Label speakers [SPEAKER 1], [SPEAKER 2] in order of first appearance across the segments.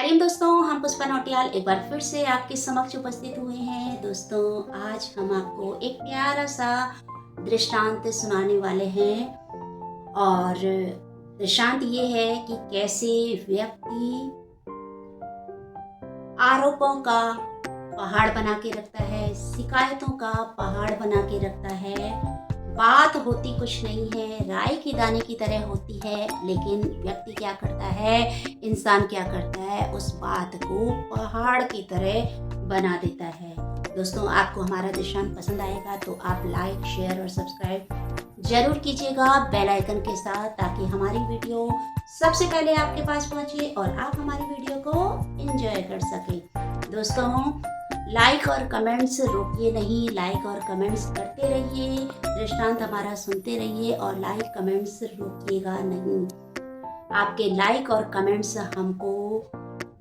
[SPEAKER 1] हरिओम दोस्तों, हम पुष्पा नौटियाल एक बार फिर से आपके समक्ष उपस्थित हुए हैं। दोस्तों, आज हम आपको एक प्यारा सा दृष्टांत सुनाने वाले हैं और दृष्टांत ये है कि कैसे व्यक्ति आरोपों का पहाड़ बना के रखता है, शिकायतों का पहाड़ बना के रखता है। बात होती कुछ नहीं है, राई के दाने की तरह होती है, लेकिन व्यक्ति क्या करता है, इंसान क्या करता है, उस बात को पहाड़ की तरह बना देता है। दोस्तों, आपको हमारा दृष्टांत पसंद आएगा तो आप लाइक, शेयर और सब्सक्राइब जरूर कीजिएगा बेल आइकन के साथ, ताकि हमारी वीडियो सबसे पहले आपके पास पहुंचे और आप हमारी वीडियो को एंजॉय कर सकें। दोस्तों, लाइक और कमेंट्स रोकिए नहीं, लाइक और कमेंट्स करते रहिए, दृष्टांत हमारा सुनते रहिए और लाइक कमेंट्स रोकिएगा नहीं। आपके लाइक और कमेंट्स हमको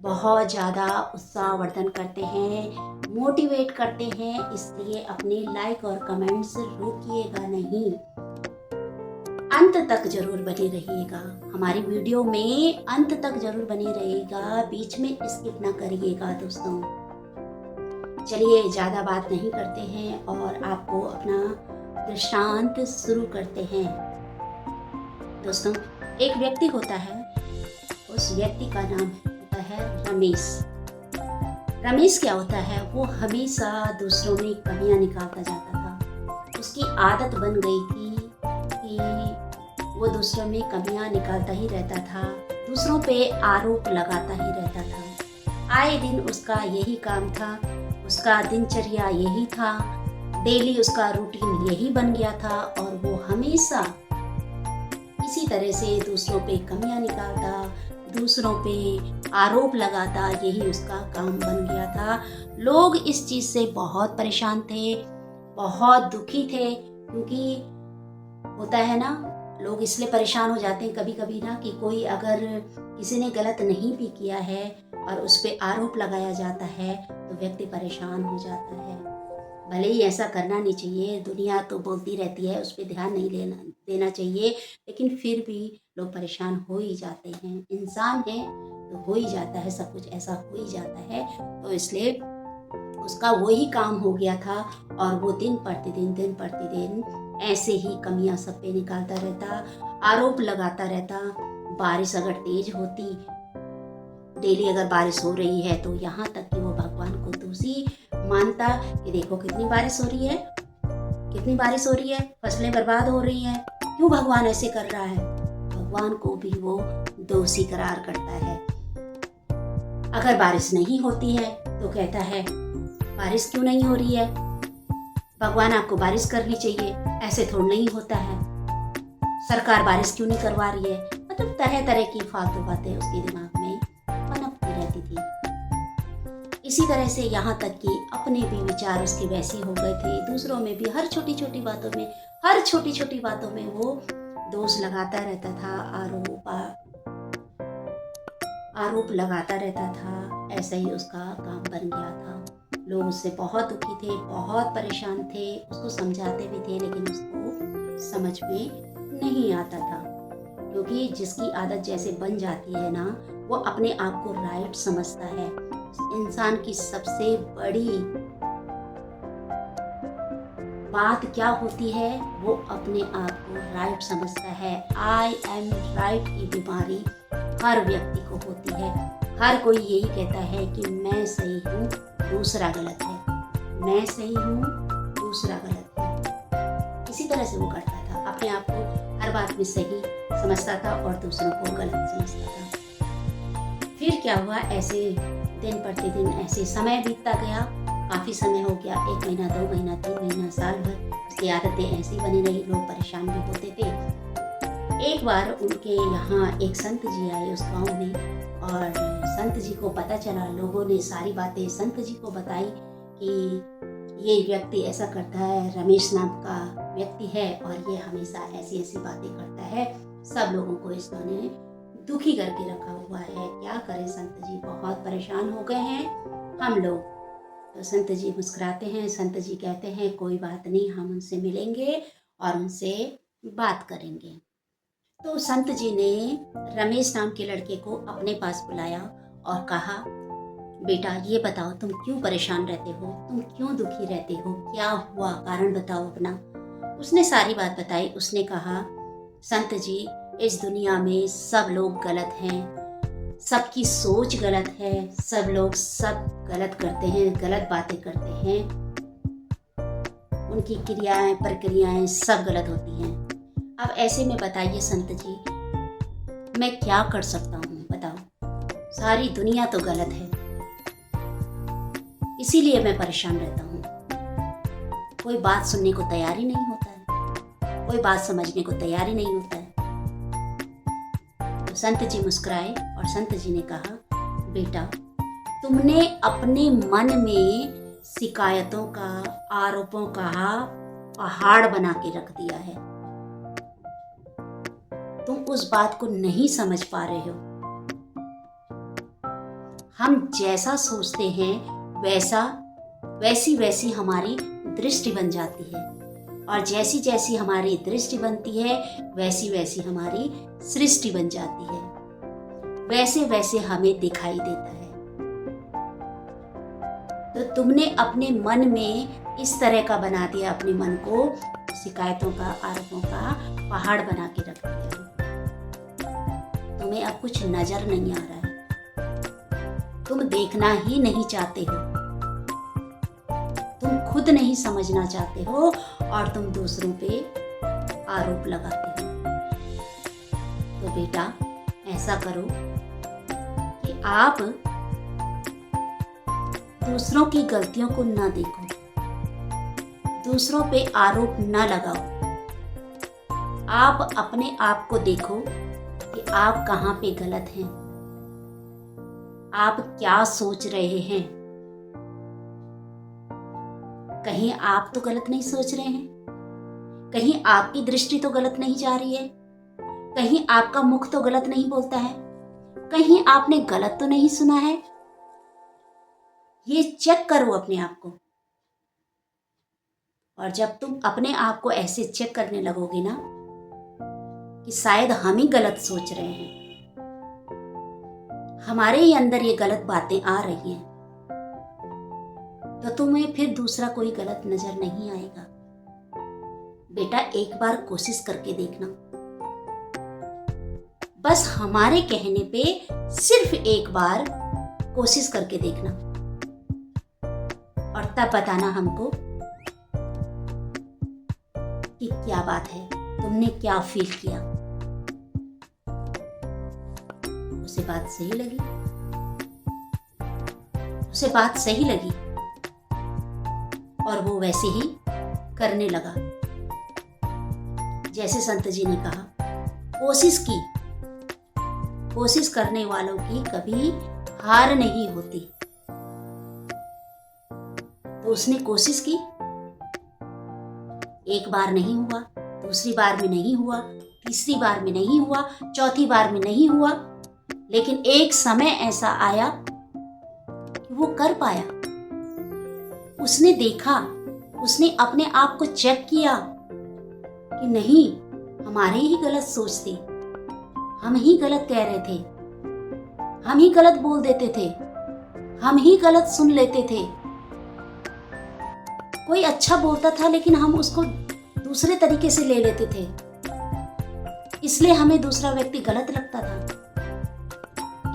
[SPEAKER 1] बहुत ज़्यादा उत्साहवर्धन करते हैं, मोटिवेट करते हैं, इसलिए अपने लाइक और कमेंट्स रोकिएगा नहीं। अंत तक जरूर बने रहिएगा, हमारी वीडियो में अंत तक जरूर बने रहिएगा, बीच में स्किप ना करिएगा। दोस्तों, चलिए ज़्यादा बात नहीं करते हैं और आपको अपना दृष्टांत शुरू करते हैं। दोस्तों, एक व्यक्ति होता है, उस व्यक्ति का नाम होता है रमेश। रमेश क्या होता है, वो हमेशा दूसरों में कमियां निकालता जाता था। उसकी आदत बन गई थी कि वो दूसरों में कमियां निकालता ही रहता था, दूसरों पे आरोप लगाता ही रहता था। आए दिन उसका यही काम था, उसका दिनचर्या यही था, डेली उसका रूटीन यही बन गया था और वो हमेशा इसी तरह से दूसरों पे कमियां निकालता, दूसरों पे आरोप लगाता, यही उसका काम बन गया था। लोग इस चीज़ से बहुत परेशान थे, बहुत दुखी थे, क्योंकि होता है ना, लोग इसलिए परेशान हो जाते हैं कभी कभी ना कि कोई अगर किसी ने गलत नहीं भी किया है और उस पर आरोप लगाया जाता है तो व्यक्ति परेशान हो जाता है। भले ही ऐसा करना नहीं चाहिए, दुनिया तो बोलती रहती है, उस पर ध्यान नहीं देना चाहिए, लेकिन फिर भी लोग परेशान हो ही जाते हैं। इंसान है तो हो ही जाता है, सब कुछ ऐसा हो ही जाता है। तो इसलिए उसका वही काम हो गया था और वो दिन प्रतिदिन ऐसे ही कमियां सब पे निकालता रहता, आरोप लगाता रहता। बारिश अगर तेज होती, डेली अगर बारिश हो रही है, तो यहाँ तक कि वो भगवान को दोषी मानता कि देखो कितनी बारिश हो रही है, कितनी बारिश हो रही है, फसलें बर्बाद हो रही हैं, क्यों भगवान ऐसे कर रहा है। भगवान को भी वो दोषी करार करता है। अगर बारिश नहीं होती है तो कहता है बारिश क्यों नहीं हो रही है, भगवान आपको बारिश करनी चाहिए, ऐसे थोड़ा नहीं होता है, सरकार बारिश क्यों नहीं करवा रही है। मतलब तरह तरह की फालतू बातें उसके दिमाग में पनपती रहती थी। इसी तरह से यहाँ तक कि अपने भी विचार उसके वैसे हो गए थे, दूसरों में भी हर छोटी छोटी बातों में वो दोष लगाता रहता था, आरोप लगाता रहता था। ऐसा ही उसका काम बन गया था। लोग उससे बहुत दुखी थे, बहुत परेशान थे, उसको समझाते भी थे, लेकिन उसको समझ में नहीं आता था, क्योंकि जिसकी आदत जैसे बन जाती है ना, वो अपने आप को राइट समझता है। इंसान की सबसे बड़ी बात क्या होती है, वो अपने आप को राइट समझता है। आई एम राइट की बीमारी हर व्यक्ति को होती है। हर कोई यही कहता है कि मैं सही हूँ, दूसरा गलत है, मैं सही हूँ, दूसरा गलत है। इसी तरह से वो करता था, अपने आप को हर बात में सही समझता था और दूसरों को गलत समझता था। फिर क्या हुआ, ऐसे दिन प्रतिदिन ऐसे समय बीतता गया, काफ़ी समय हो गया, 1 महीना, 2 महीना, 3 महीना, साल भर उसकी आदतें ऐसी बनी रही, लोग परेशान भी होते थे। एक बार उनके यहाँ एक संत जी आए उस गांव में, और संत जी को पता चला, लोगों ने सारी बातें संत जी को बताई कि ये व्यक्ति ऐसा करता है, रमेश नाम का व्यक्ति है और ये हमेशा ऐसी ऐसी बातें करता है, सब लोगों को इसने दुखी करके रखा हुआ है, क्या करें संत जी, बहुत परेशान हो गए हैं हम लोग। तो संत जी मुस्कुराते हैं, संत जी कहते हैं कोई बात नहीं, हम उनसे मिलेंगे और उनसे बात करेंगे। तो संत जी ने रमेश नाम के लड़के को अपने पास बुलाया और कहा, बेटा ये बताओ तुम क्यों परेशान रहते हो, तुम क्यों दुखी रहते हो, क्या हुआ, कारण बताओ अपना। उसने सारी बात बताई। उसने कहा, संत जी इस दुनिया में सब लोग गलत हैं, सबकी सोच गलत है, सब लोग सब गलत करते हैं, गलत बातें करते हैं, उनकी क्रियाएं प्रक्रियाएं सब गलत होती हैं। अब ऐसे में बताइए संत जी, मैं क्या कर सकता हूँ, बताओ। सारी दुनिया तो गलत है, इसीलिए मैं परेशान रहता हूँ। कोई बात सुनने को तैयार ही नहीं होता है, कोई बात समझने को तैयार ही नहीं होता है। तो संत जी मुस्कुराए और संत जी ने कहा, बेटा तुमने अपने मन में शिकायतों का, आरोपों का पहाड़ बना के रख दिया है। तुम उस बात को नहीं समझ पा रहे हो। हम जैसा सोचते हैं वैसी वैसी हमारी दृष्टि बन जाती है, और जैसी जैसी हमारी दृष्टि बनती है वैसी वैसी हमारी सृष्टि बन जाती है, वैसे वैसे हमें दिखाई देता है। तो तुमने अपने मन में इस तरह का बना दिया, अपने मन को शिकायतों का, आरोपों का पहाड़ बना के रख दिया। तुम्हें अब कुछ नजर नहीं आ रहा है, तुम देखना ही नहीं चाहते हो, तुम खुद नहीं समझना चाहते हो, और तुम दूसरों पे आरोप लगाते हो। तो बेटा ऐसा करो कि आप दूसरों की गलतियों को ना देखो, दूसरों पे आरोप ना लगाओ। आप अपने आप को देखो कि आप कहाँ पे गलत हैं, आप क्या सोच रहे हैं। कहीं आप तो गलत नहीं सोच रहे हैं, कहीं आपकी दृष्टि तो गलत नहीं जा रही है, कहीं आपका मुख तो गलत नहीं बोलता है, कहीं आपने गलत तो नहीं सुना है। ये चेक करो अपने आप को। और जब तुम अपने आप को ऐसे चेक करने लगोगे ना कि शायद हम ही गलत सोच रहे हैं, हमारे ही अंदर ये गलत बातें आ रही हैं, तो तुम्हें फिर दूसरा कोई गलत नजर नहीं आएगा। बेटा एक बार कोशिश करके देखना, बस हमारे कहने पे सिर्फ एक बार कोशिश करके देखना, और तब बताना हमको कि क्या बात है, तुमने क्या फील किया। उसे बात सही लगी, उसे बात सही लगी, और वो वैसे ही करने लगा जैसे संत जी ने कहा। कोशिश की, कोशिश करने वालों की कभी हार नहीं होती। तो उसने कोशिश की, एक बार नहीं हुआ, दूसरी बार में नहीं हुआ, तीसरी बार में नहीं हुआ, चौथी बार में नहीं हुआ, लेकिन एक समय ऐसा आया कि वो कर पाया। उसने देखा, उसने अपने आप को चेक किया कि नहीं, हमारी ही गलत सोच थी, हम ही गलत कह रहे थे, हम ही गलत बोल देते थे, हम ही गलत सुन लेते थे। कोई अच्छा बोलता था लेकिन हम उसको दूसरे तरीके से ले लेते थे, इसलिए हमें दूसरा व्यक्ति गलत लगता था,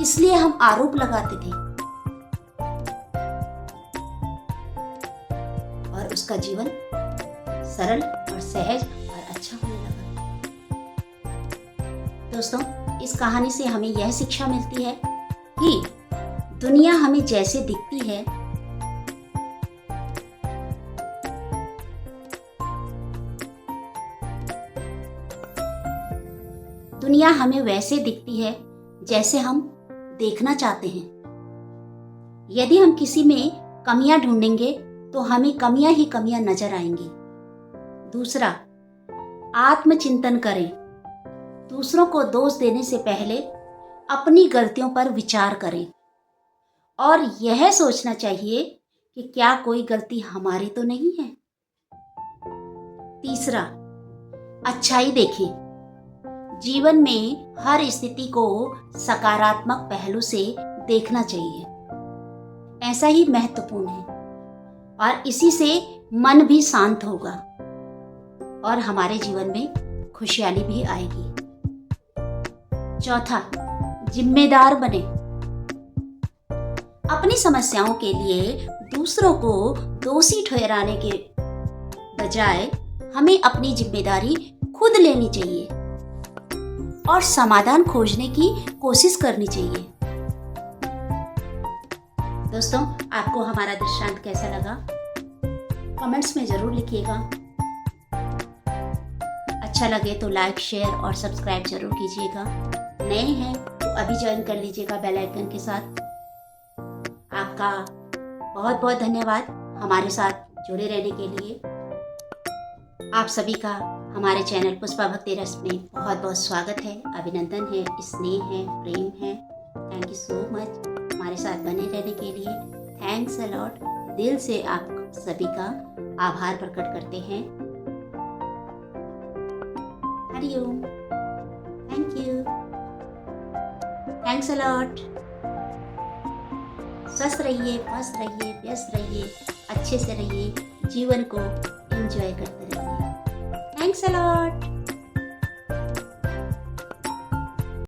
[SPEAKER 1] इसलिए हम आरोप लगाते थे, और उसका जीवन सरल और सहज और अच्छा होने लगा। दोस्तों, इस कहानी से हमें यह शिक्षा मिलती है कि दुनिया हमें जैसे दिखती है, दुनिया हमें वैसे दिखती है जैसे हम देखना चाहते हैं। यदि हम किसी में कमियां ढूंढेंगे तो हमें कमियां ही कमियां नजर आएंगी। दूसरा, आत्मचिंतन करें। दूसरों को दोष देने से पहले अपनी गलतियों पर विचार करें, और यह सोचना चाहिए कि क्या कोई गलती हमारी तो नहीं है। तीसरा, अच्छाई देखें। जीवन में हर स्थिति को सकारात्मक पहलू से देखना चाहिए। ऐसा ही महत्वपूर्ण है और इसी से मन भी शांत होगा और हमारे जीवन में खुशहाली भी आएगी। चौथा, जिम्मेदार बने। अपनी समस्याओं के लिए दूसरों को दोषी ठहराने के बजाय हमें अपनी जिम्मेदारी खुद लेनी चाहिए और समाधान खोजने की कोशिश करनी चाहिए। दोस्तों, आपको हमारा दृष्टांत कैसा लगा कमेंट्स में जरूर लिखिएगा। अच्छा लगे तो लाइक, शेयर और सब्सक्राइब जरूर कीजिएगा। नए हैं तो अभी ज्वाइन कर लीजिएगा बेल आइकन के साथ। आपका बहुत बहुत धन्यवाद हमारे साथ जुड़े रहने के लिए। आप सभी का हमारे चैनल पुष्पा भक्ति रस में बहुत बहुत स्वागत है, अभिनंदन है, स्नेह है, प्रेम है। थैंक यू सो मच हमारे साथ बने रहने के लिए। Thanks a lot. दिल से आप सभी का आभार प्रकट करते हैं। Hariom. Thank you. Thanks a lot. स्वस्थ रहिए, मस्त रहिए, व्यस्त रहिए, अच्छे से रहिए, जीवन को एंजॉय करते रहिए। Thanks a lot.